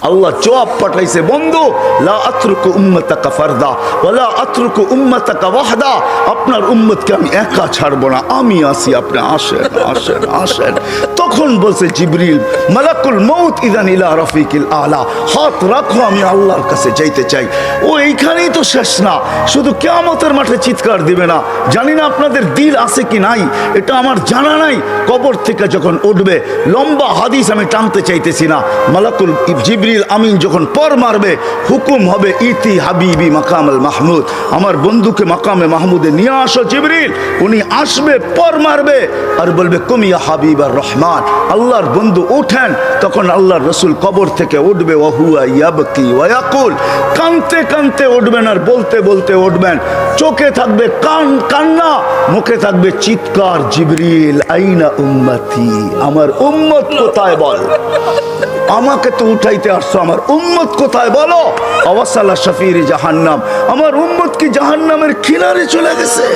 আল্লাহ জবাব পাঠাইছে, বন্ধু লা আতরুকু উম্মাতাকা ফারদা ওয়ালা আতরুকু উম্মাতাকা ওয়াহদা, আপনার উম্মতকে আমি একা ছাড়বো না, আমি আসি, আপনি আসেন আসেন আসেন। তখন বলছে জিবরিল, মালাকুল মউত ইযান ইলা রাফিকিল আলা, হাত রাখো, আমি আল্লাহর কাছে যাইতে চাই। ও এইখানেই তো শেষ না, শুধু কিয়ামতের মাঠে চিৎকার দিবে না। জানি না আপনাদের দিল আছে কি নাই, এটা আমার জানা নাই। কবর থেকে যখন উঠবে, লম্বা হাদিস আমি টানতে চাইতেছি না, মালাকুল জিবরিল আমিন যখন পর মারবে, হুকুম হবে ইতি হাবিবি মাকামুল মাহমুদ, আমার বন্ধুকে মাকামে মাহমুদে নিয়ে আসো জিবরিল। উনি আসবে, পর মারবে আর বলবে কুমিয়া হাবিব আর রহমান, আল্লাহর বন্ধু ওঠেন। তখন আল্লাহর রসুল কবর থেকে উঠবে, ওয়াহুয়া ইয়াবকি ওয়ায়াকুল, কানতে কানতে উঠবেন আর বলতে বলতে উঠবেন। চোখে থাকবে কান্না, মুখে থাকবে চিৎকার, জিবরিল আইনা উম্মতি, আমার উম্মত কোথায় বল, আমাকে তো উঠাইতে আসছো, আমার উম্মত কোথায় বলো। আওয়াসালা শফির জাহান্নাম, আমার উম্মত কি জাহান্নামের কিনারে চলে গেছে।